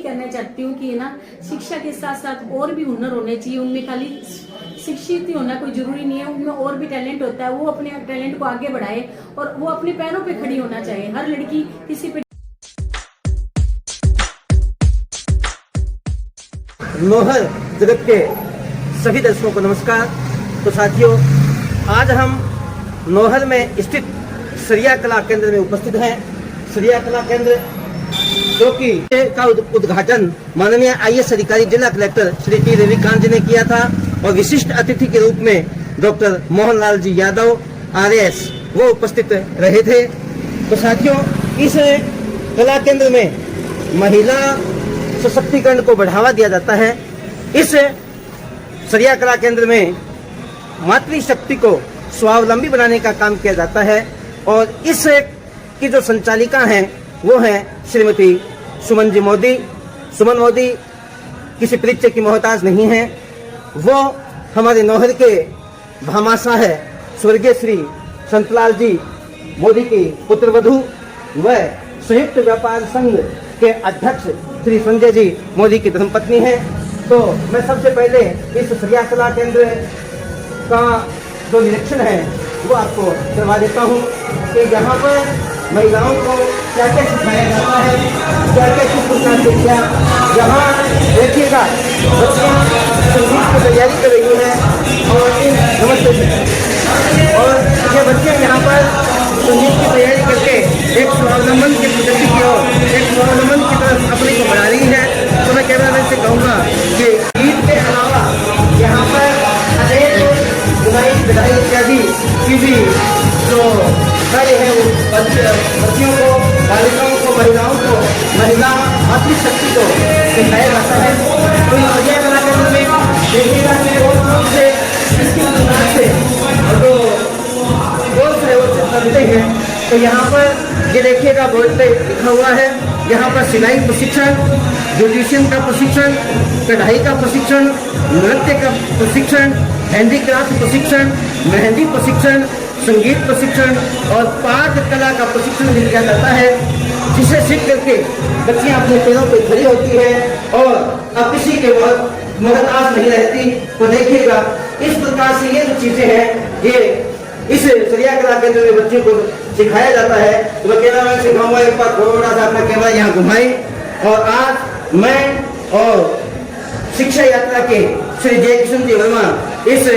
करना चाहती हूँ कि ना शिक्षा के साथ साथ और भी हुनर होने चाहिए। उनमें खाली शिक्षित ही होना कोई जरूरी नहीं है, उनमें और भी टैलेंट होता है। वो अपने टैलेंट को आगे बढ़ाए और वो अपने पैरों पे खड़ी होना चाहिए। हर लड़की किसी पे। नौहर जगत के सभी दर्शकों को नमस्कार। तो साथियों, आज हम नौहर में स्थित सरिया कला केंद्र में उपस्थित हैं। सरिया कला केंद्र जो कि का उद्घाटन माननीय IAS अधिकारी जिला कलेक्टर श्री टी रविकांत जी ने किया था और विशिष्ट अतिथि के रूप में डॉक्टर मोहनलाल जी यादव RAS वो उपस्थित रहे थे। तो साथियों, इस कला केंद्र में महिला सशक्तिकरण को बढ़ावा दिया जाता है। इस सरिया कला केंद्र में मातृशक्ति को स्वावलंबी बनाने का काम किया जाता है और इस की जो संचालिका हैं वो हैं श्रीमती सुमन जी मोदी। सुमन मोदी किसी परिचय की मोहताज नहीं है, वो हमारे नौहर के भामाशाह है स्वर्गीय श्री संतलाल जी मोदी की पुत्रवधू व संयुक्त व्यापार संघ के अध्यक्ष श्री संजय जी मोदी की धर्मपत्नी है। तो मैं सबसे पहले इस सरिया कला केंद्र का जो निरीक्षण है वो आपको करवा देता हूँ कि यहाँ पर महिलाओं को क्या क्या सिखाया जाता है, क्या क्या किस प्रकार से किया। यहाँ देखिएगा बच्चियाँ संगीत की तैयारी कर रही हैं और नमस्ते, और ये बच्चे यहाँ पर संगीत की तैयारी करके एक स्वावलंबन की प्रगति की ओर, एक स्वावलंबन की तरफ अपने को बढ़ा रही है। तो मैं कैमरामैन से कहूँगा कि गीत के अलावा यहाँ पर अनेक बुनाई कढ़ाई इत्यादि की भी जो कार्य है वो बच्चियों को, बालिकाओं को, महिलाओं को, महिला मातृशक्ति को सिखाया जाता है। तो सरिया कला केंद्र में देखिएगा कि और से इसकी तुलना से जो कोर्स है वो करते हैं। तो यहाँ पर ये देखिएगा बोर्ड पे लिखा हुआ है, यहाँ पर सिलाई प्रशिक्षण, ब्यूटिशियन का प्रशिक्षण, कढ़ाई का प्रशिक्षण, नृत्य का प्रशिक्षण, हैंडीक्राफ्ट प्रशिक्षण, मेहंदी प्रशिक्षण, संगीत प्रशिक्षण और पाक कला का प्रशिक्षण दिया जाता है, जिसे सीख करके बच्चियां अपने पैरों पे खड़ी होती है और अब किसी के मोहताज नहीं रहती। तो देखिएगा इस प्रकार से ये जो चीजें हैं ये इस सरिया कला केंद्र में बच्चों को सिखाया जाता है। तो मैं कैमरामैन से कहूँगा एक बार थोड़ा सा अपना कैमरा यहाँ घुमाएं। और आज मैं और शिक्षा यात्रा के श्री जय किशन जी वर्मा इस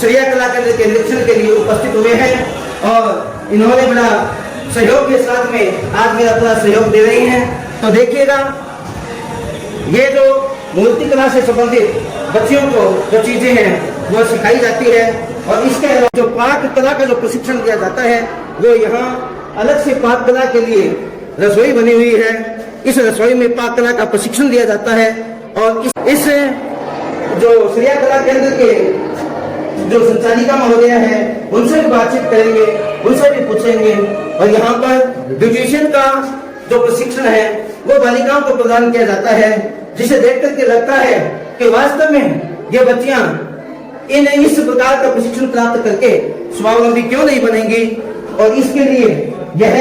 सरिया कला केंद्र के निरीक्षण के लिए उपस्थित हुए हैं और इन्होंने बड़ा सहयोग के साथ में आज मेरा पूरा सहयोग दे रही हैं। तो देखिएगा ये जो मूर्ति कला से संबंधित बच्चियों को जो चीजें हैं वो सिखाई जाती है और इसके अलावा जो पाक कला का जो प्रशिक्षण दिया जाता है वो यहाँ अलग से पाक कला के लिए रसोई बनी हुई है। इस रसोई में पाक कला का प्रशिक्षण दिया जाता है और इस जो सरिया कला केंद्र के जो संचालिका महोदया है उनसे भी बातचीत करेंगे, उनसे भी पूछेंगे। और यहाँ पर ब्यूटिशियन का जो प्रशिक्षण है वो बालिकाओं को प्रदान किया जाता है, जिसे देख करके लगता है कि वास्तव में ये बच्चियां इस प्रकार का प्रशिक्षण प्राप्त करके स्वावलंबी क्यों नहीं बनेंगी। और इसके लिए यह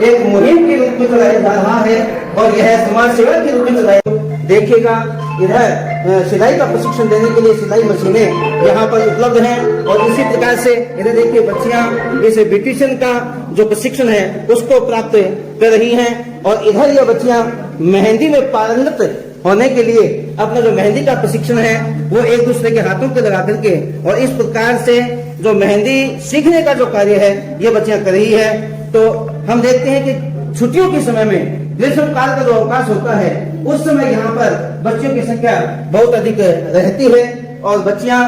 एक मुहिम के रूप में चलाया जा रहा है और यह समाज सेवा के रूप में चलाया। देखिएगा इधर सिलाई का प्रशिक्षण देने के लिए सिलाई मशीनें यहाँ पर उपलब्ध हैं और इसी प्रकार से इधर देखिए बच्चियां इस ब्यूटिशियन का जो प्रशिक्षण है उसको प्राप्त कर रही हैं। और इधर ये बच्चियां मेहंदी में पारंगत होने के लिए अपना जो मेहंदी का प्रशिक्षण है वो एक दूसरे के हाथों पे लगा करके और इस प्रकार से जो मेहंदी सीखने का जो कार्य है ये बच्चियां कर रही है। तो हम देखते हैं कि छुट्टियों के समय में ग्रीष्म काल का जो अवकाश होता है उस समय यहाँ पर बच्चियों की संख्या बहुत अधिक रहती है और बच्चियां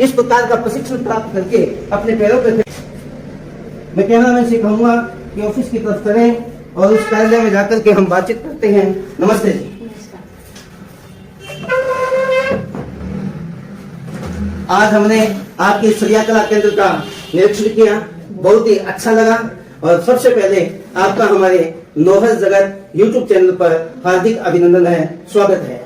इस प्रकार का प्रशिक्षण प्राप्त करके अपने पैरों पर। मैं कैमरामैन से कहूँगा कि ऑफिस की तरफ करें और उस कार्यालय में जाकर के हम बातचीत करते हैं। नमस्ते जी। आज हमने आपके सरिया कला केंद्र का निरीक्षण किया, बहुत ही अच्छा लगा और सबसे पहले आपका हमारे नौहर जगत YouTube चैनल पर हार्दिक अभिनंदन है, स्वागत है।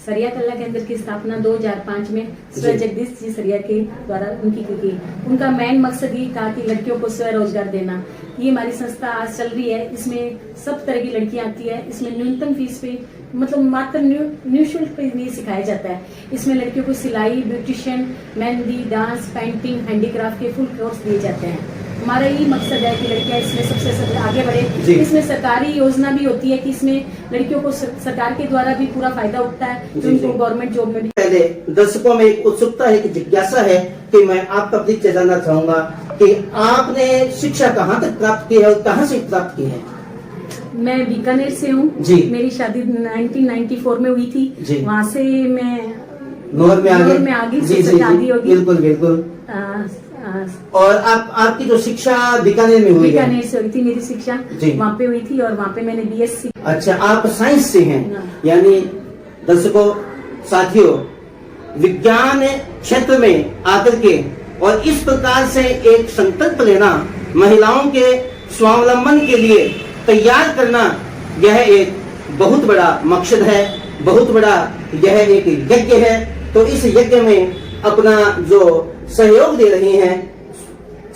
सरिया कला केंद्र की स्थापना 2005 में सर जी। जगदीश जी सरिया के द्वारा उनकी की। उनका मेन मकसद ये था कि लड़कियों को स्वरोजगार देना। ये हमारी संस्था आज चल रही है, इसमें सब तरह की लड़कियां आती है। इसमें न्यूनतम फीस पे मतलब मात्र निःशुल्क पे ये सिखाया जाता है। इसमें लड़कियों को सिलाई, beautician, mehndi, dance, painting, handicraft के फुल कोर्स दिए जाते हैं। हमारा यही मकसद है कि लड़कियां इसमें सबसे आगे जी। बढ़े। इसमें सरकारी योजना भी होती है कि इसमें लड़कियों को सरकार के द्वारा भी पूरा फायदा उठता है, जी, तो उनको जी। गवर्नमेंट जॉब में भी। पहले दर्शकों में एक उत्सुकता है, कि जिज्ञासा है कि मैं आपका परिचय जानना चाहूंगा कि आपने शिक्षा कहाँ तक प्राप्त की है और कहाँ से प्राप्त की है? मैं बीकानेर से हूँ। जी। मेरी शादी 1994 में हुई थी। जी। वहाँ से मैं नौहर में आ गई? जी जी, शादी होगी। बिल्कुल बिल्कुल। आ, और आपकी जो शिक्षा बीकानेर में हुई है? बीकानेर से हुई थी मेरी शिक्षा, जी। वहाँ पे हुई थी और वहाँ पे मैंने BSc। अच्छा, आप साइंस से हैं? हाँ। यानी दर्शकों, साथियों, विज्ञान क्षेत्र में आकर के और इस प्रकार से एक संकल्प लेना, महिलाओं के स्वावलंबन के लिए तैयार करना, यह एक बहुत बड़ा मकसद है, बहुत बड़ा यह एक यज्ञ है। तो इस यज्ञ में अपना जो सहयोग दे रही हैं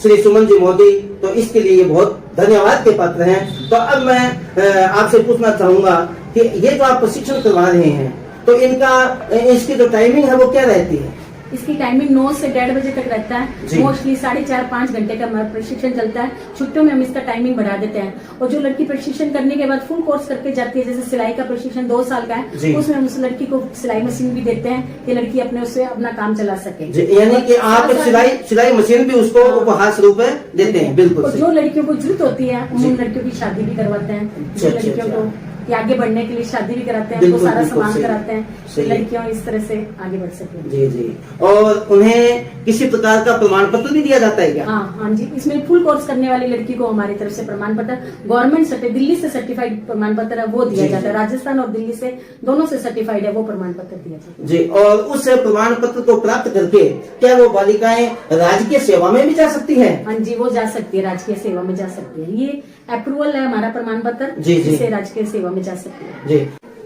श्री सुमन जी मोदी, तो इसके लिए ये बहुत धन्यवाद के पात्र हैं। तो अब मैं आपसे पूछना चाहूंगा कि ये जो आप प्रशिक्षण करवा रहे हैं, तो इसकी जो टाइमिंग है वो क्या रहती है? इसकी टाइमिंग 9 से 1:30 बजे तक रहता जी। है। मोस्टली 4.5-5 घंटे का हमारा प्रशिक्षण चलता है। छुट्टियों में हम इसका टाइमिंग बढ़ा देते हैं। और जो लड़की प्रशिक्षण करने के बाद फुल कोर्स करके जाती है, जैसे सिलाई का प्रशिक्षण 2 साल का जी। है, उसमें हम उस लड़की को सिलाई मशीन भी देते हैं कि लड़की अपने उससे अपना काम चला सके। यानी कि आप सिलाई मशीन भी उसको उपहार स्वरूप देते हैं? बिल्कुल और सही। जो लड़कियों को जरूरत होती है उन लड़कियों की शादी भी करवाते हैं। जो अच्छा, लड़कियों को ये आगे बढ़ने के लिए शादी भी कराते हैं, बिल्कुल, उनको सारा बिल्कुल सामान सही। कराते हैं, सही। लड़कियां इस तरह से आगे बढ़ सके। जी जी। और उन्हें किसी प्रकार का प्रमाण पत्र भी दिया जाता है क्या? हाँ जी, इसमें फुल कोर्स करने वाली लड़की को हमारी तरफ से प्रमाण पत्र, गवर्नमेंट दिल्ली से सर्टिफाइड प्रमाण पत्र है वो दिया जी, जाता है। जी। राजस्थान और दिल्ली से दोनों से सर्टिफाइड है वो प्रमाण पत्र दिया जाता है। जी। और उस प्रमाण पत्र को प्राप्त करके क्या वो बालिकाएं राजकीय सेवा में भी जा सकती हैं? हाँ जी, वो जा सकती है, राजकीय सेवा में जा सकती है। ये अप्रूवल है हमारा प्रमाण पत्र, जी, जी। जिससे राजकीय सेवा में जा सकती है। जी।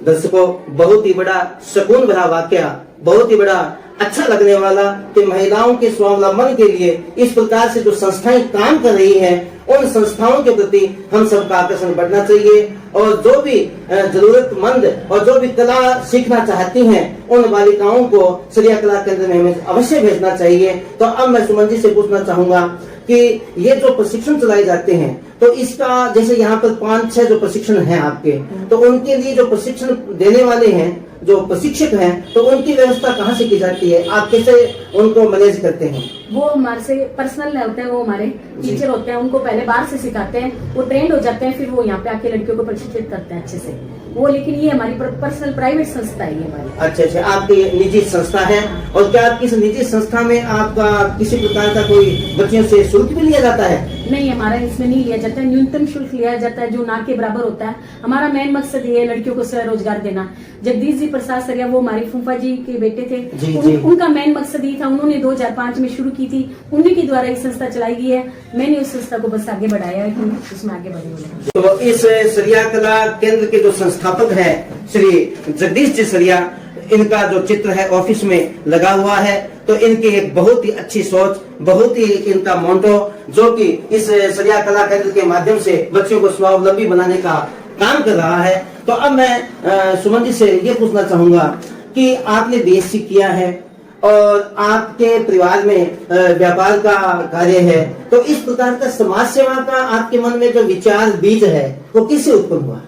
दर्शकों, बहुत ही बड़ा सुकून भरा वाकया, बहुत ही बड़ा अच्छा लगने वाला कि महिलाओं के स्वावलंबन के लिए इस प्रकार से जो संस्थाएं काम कर रही हैं, उन संस्थाओं के प्रति हम सबका आकर्षण बढ़ना चाहिए। और जो भी जरूरतमंद और जो भी कला सीखना चाहती हैं, उन बालिकाओं को सरिया कला केंद्र में हमें अवश्य भेजना चाहिए। तो अब मैं सुमन जी से पूछना चाहूंगा कि ये जो प्रशिक्षण चलाए जाते हैं, तो इसका जैसे यहाँ पर 5-6 जो प्रशिक्षण हैं आपके, तो उनके लिए जो प्रशिक्षण देने वाले हैं, जो प्रशिक्षक हैं, तो उनकी व्यवस्था कहाँ से की जाती है? आप कैसे उनको मैनेज करते हैं? वो हमारे से पर्सनल होते हैं, वो हमारे टीचर होते हैं, उनको पहले बाहर से सिखाते हैं, वो ट्रेंड हो जाते हैं, फिर वो यहाँ पे आके लड़कियों को प्रशिक्षित करते हैं अच्छे से वो। लेकिन ये हमारी पर्सनल प्राइवेट संस्था है ये हमारी। अच्छा अच्छा, आपकी निजी संस्था है। और क्या आपकी इस निजी संस्था में आपका किसी प्रकार का कोई बच्चियों से शुल्क भी लिया जाता है? नहीं, हमारा इसमें नहीं लिया जाता है। न्यूनतम शुल्क लिया जाता है जो ना के बराबर होता है। हमारा मेन मकसद ये है लड़कियों को स्वरोजगार देना। जगदीश जी प्रसाद सरिया, वो हमारी फूफा जी के बेटे थे। जी, जी। उनका मेन मकसद ये था, उन्होंने 2005 में शुरू की थी, उन्हीं के द्वारा ये संस्था चलाई गई है। मैंने उस संस्था को बस आगे बढ़ाया है कि उसमें आगे बढ़े हुए। तो इस सरिया कला केंद्र के जो संस्थापक है श्री जगदीश जी सरिया, इनका जो चित्र है ऑफिस में लगा हुआ है, तो इनकी एक बहुत ही अच्छी सोच, बहुत ही इनका मोटो, जो कि इस सरिया कला केंद्र के माध्यम से बच्चों को स्वावलंबी बनाने का काम कर रहा है। तो अब मैं सुमन जी से ये पूछना चाहूंगा कि आपने BSc किया है और आपके परिवार में व्यापार का कार्य है, तो इस प्रकार का समाज सेवा का आपके मन में जो विचार बीज है, वो किससे उत्पन्न हुआ?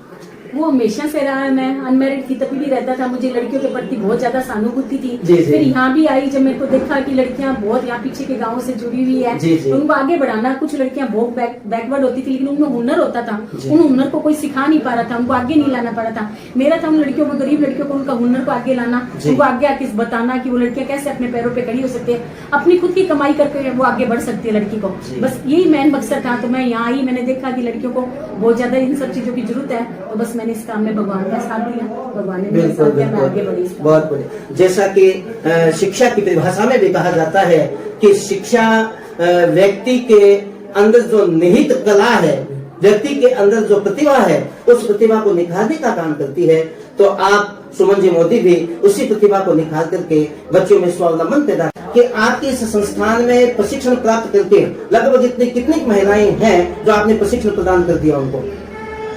वो हमेशा से रहा है। मैं अनमेरिड थी तभी भी रहता था, मुझे लड़कियों के प्रति बहुत ज्यादा सहानुभूति थी। जी, जी। फिर यहाँ भी आई, जब मेरे को देखा कि लड़कियां बहुत यहाँ पीछे के गांवों से जुड़ी हुई है, जी, जी। तो उनको आगे बढ़ाना। कुछ लड़कियां बहुत बैकवर्ड होती थी, लेकिन उनमें हुनर होता था, जी। उन हुनर को कोई सिखा नहीं पा रहा था, उनको आगे नहीं लाना पा रहा था। मेरा था उन लड़कियों को, गरीब लड़कियों को, उनका हुनर को आगे लाना, जी। उनको आगे आके बताना कि वो लड़कियां कैसे अपने पैरों पे खड़ी हो सकती है, अपनी खुद की कमाई करके वो आगे बढ़ सकती है लड़की को। जी। बस यही मेन मकसद था। तो मैं यहाँ आई, मैंने देखा कि लड़कियों को बहुत ज्यादा इन सब चीजों की जरूरत है, तो बस मैंने इस काम में भगवान का साथ दिया, भगवान ने मेरा साथ दिया, मैं आगे बढ़ी इस काम में। बहुत बढ़िया। जैसा कि शिक्षा की परिभाषा में भी कहा जाता है कि शिक्षा व्यक्ति के अंदर जो निहित कला है, व्यक्ति के अंदर जो प्रतिभा है उस प्रतिभा को निखारने का काम करती है। तो आप सुमन जी मोदी भी उसी प्रतिभा को निखार करके बच्चों में स्वावलंबन पैदा कि आपके इस संस्थान में प्रशिक्षण प्राप्त करके लगभग इतनी कितनी महिलाएं हैं जो आपने प्रशिक्षण प्रदान कर दिया उनको?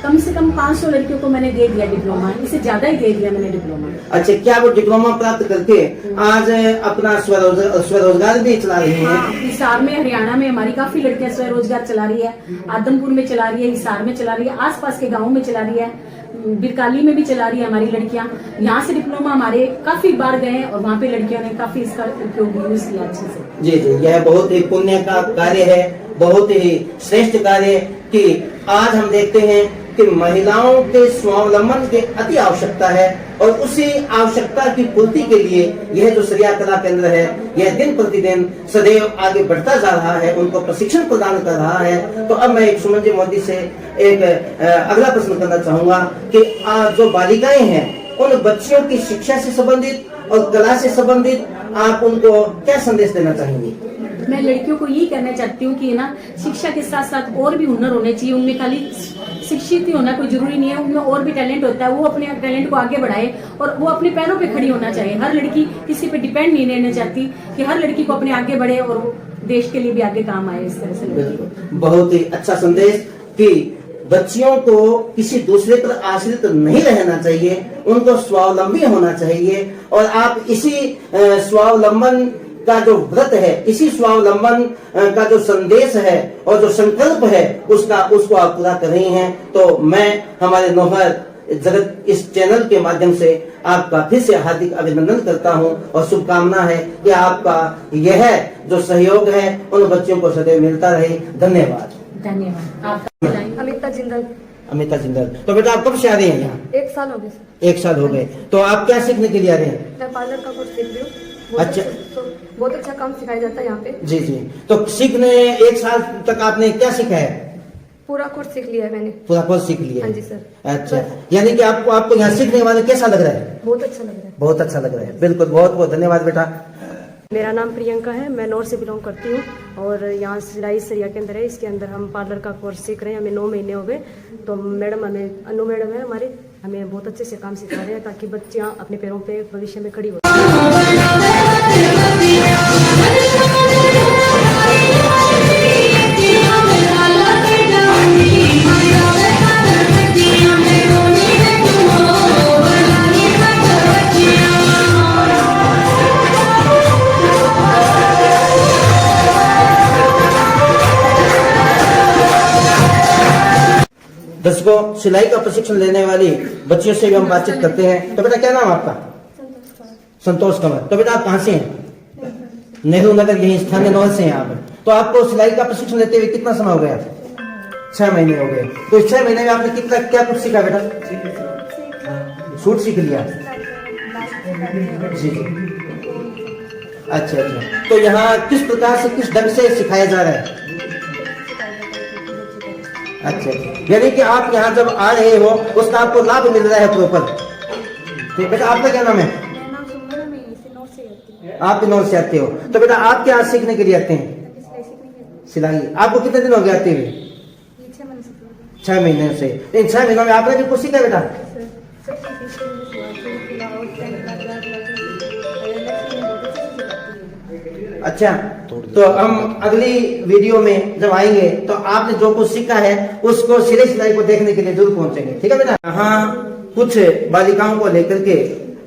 कम से कम 500 लड़कियों को मैंने दे दिया डिप्लोमा, इससे ज्यादा ही दे दिया मैंने डिप्लोमा। अच्छा, क्या वो डिप्लोमा प्राप्त करके आज अपना स्वरोजगार भी चला रही हैं? हाँ, हिसार में, हरियाणा में हमारी काफी लड़कियां स्वरोजगार चला रही है। आदमपुर में चला रही है, हिसार में चला रही है, आसपास के गाँव में चला रही है, बिरकाली में भी चला रही है हमारी लड़कियां। यहाँ से डिप्लोमा हमारे काफी बार गए और वहाँ पे लड़कियों ने काफी इसका उपयोग यूज किया अच्छे से। जी जी, यह बहुत ही पुण्य का कार्य है, बहुत ही श्रेष्ठ कार्य कि आज हम देखते हैं कि महिलाओं के स्वावलंबन की अति आवश्यकता है और उसी आवश्यकता की पूर्ति के लिए यह जो श्रिया कला केंद्र है यह दिन प्रतिदिन सदैव आगे बढ़ता जा रहा है, उनको प्रशिक्षण प्रदान कर रहा है। तो अब मैं एक सुमन जी मोदी से एक अगला प्रश्न करना चाहूंगा कि जो बालिकाएं हैं उन बच्चियों की शिक्षा से संबंधित और कला से संबंधित आप उनको क्या संदेश देना चाहेंगे? मैं लड़कियों को यही कहना चाहती हूँ कि ना शिक्षा के साथ साथ और भी हुनर होने चाहिए। उनमें खाली शिक्षित ही होना कोई जरूरी नहीं है, उनमें और भी टैलेंट होता है, वो अपने टैलेंट को आगे बढ़ाए और वो अपने पैरों पे खड़ी होना चाहिए। हर लड़की किसी पे डिपेंड नहीं रहना चाहती कि हर लड़की को अपने आगे बढ़े और वो देश के लिए भी आगे काम आए। इस तरह से लड़की बहुत ही अच्छा संदेश कि बच्चियों को किसी दूसरे पर आश्रित नहीं रहना चाहिए, उनको स्वावलंबी होना चाहिए। और आप इसी स्वावलंबन का जो व्रत है, इसी स्वावलंबन का जो संदेश है और जो संकल्प है उसको आप पूरा कर रही हैं। तो मैं हमारे नौहर जगत इस चैनल के माध्यम से आपका फिर से हार्दिक अभिनंदन करता हूं और शुभकामना है कि आपका यह जो सहयोग है उन बच्चों को सदैव मिलता रहे। धन्यवाद। धन्यवाद आपका। अमिता जिंदल। अमिता जिंदल, तो बेटा आप कब से आ रहे हैं यहाँ? 1 साल हो गए सर। 1 साल हो गए। तो आप क्या सीखने के लिए आ रहे हैं? मैं पार्लर का कोर्स सीख रही हूँ। अच्छा। बहुत अच्छा काम सिखाया जाता है यहाँ पे। जी जी, तो सीखने 1 साल तक आपने क्या सीखा है? पूरा कोर्स सीख लिया है मैंने। पूरा कोर्स सीख लिया? हाँ जी सर। अच्छा, यानी कि आपको यहाँ सीखने के बाद कैसा लग रहा है? बहुत अच्छा लग रहा है। बहुत अच्छा लग रहा है, बिल्कुल। बहुत बहुत धन्यवाद बेटा। मेरा नाम प्रियंका है, मैं नॉर्थ से बिलोंग करती हूँ और यहाँ सिलाई श्रिया केंद्र है, इसके अंदर हम पार्लर का कोर्स सीख रहे हैं। हमें 9 महीने हो गए। तो मैडम हमें अनु मैडम है हमारी, हमें बहुत अच्छे से काम सिखा रहे हैं ताकि बच्चियाँ अपने पैरों पे भविष्य में खड़ी हो। दर्शकों, सिलाई का प्रशिक्षण लेने वाली बच्चियों से भी हम बातचीत करते हैं। तो बेटा क्या नाम आपका? संतोष कंवर। तो बेटा आप कहाँ से हैं? नेहरू नगर, यही स्थानीय नौहर से हैं आप। तो आपको सिलाई का प्रशिक्षण लेते हुए कितना समय हो गया? 6 महीने हो गए। तो इस 6 महीने में आपने कितना क्या कुछ सीखा बेटा? सूट सीख लिया? जी जी, अच्छा अच्छा। तो यहाँ किस प्रकार से, किस ढंग से सिखाया जा रहा है? अच्छा, यानी कि आप यहाँ जब आ रहे हो उसका आपको लाभ मिल रहा है प्रॉपर। तो बेटा आपका क्या नाम है? मेरा नाम सुमन है, मैं इसी नॉर्थ से आती हूँ। आप नॉर्थ से आते हो। तो बेटा आप क्या सीखने के लिए आते हैं? सिलाई। आपको कितने दिन हो गए आते हुए? 6 महीने से। इन 6 महीनों में आपने भी कुछ सीखा बेटा? अच्छा, तो हम अगली वीडियो में जब आएंगे तो आपने जो कुछ सीखा है उसको सिलाई सिलाई को देखने के लिए जरूर पहुंचेंगे। ठीक है बेटा? यहाँ कुछ बालिकाओं को लेकर के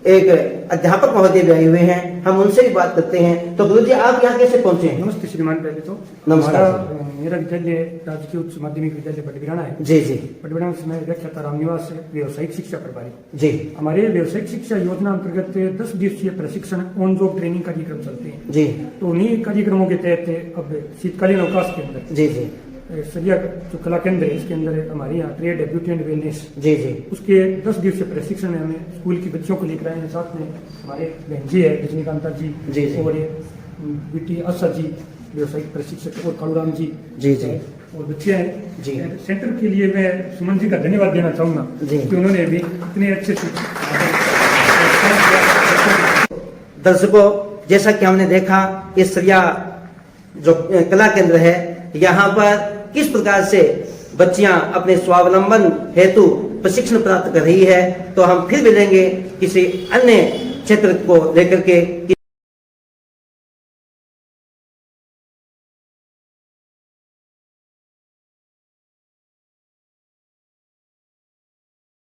एक अध्यापक महोदय भी आए हुए हैं, हम उनसे भी बात करते हैं। तो गुरु जी आप यहाँ कैसे पहुंचे? नमस्ते श्रीमान। पहले तो नमस्कार। मेरा विद्यालय राजकीय उच्च माध्यमिक विद्यालय बटबिराना है। जी जी। बटबिराना से मैं व्याख्याता रामनिवास से व्यवसायिक शिक्षा प्रभारी। जी। हमारे व्यावसायिक शिक्षा योजना अंतर्गत 10 दिवसीय प्रशिक्षण ऑन जॉब ट्रेनिंग कार्यक्रम चलते हैं। जी। तो उन्हीं कार्यक्रमों के तहत अब शीतकालीन अवकाश के अंदर जी जी श्रिया जो कला केंद्र है इसके अंदर हमारे यहाँ ट्रेड ब्यूटी एंड वेलनेस, जी जी, उसके 10 दिवसीय प्रशिक्षण में हमें स्कूल की बच्चियों को लेकर आए हैं। साथ में हमारे बहन जी है रजनीकांता जी, जी जी, और बेटी आशा जी व्यवसायिक प्रशिक्षक, और कालूराम जी, जी जी, और बच्चे हैं जी। सेंटर के लिए मैं सुमन जी का धन्यवाद देना चाहूँगा कि उन्होंने भी इतने अच्छे से। दर्शकों, जैसा कि हमने देखा इस श्रिया जो कला केंद्र है यहाँ पर किस प्रकार से बच्चियां अपने स्वावलंबन हेतु प्रशिक्षण प्राप्त कर रही है। तो हम फिर मिलेंगे किसी अन्य क्षेत्र को लेकर के।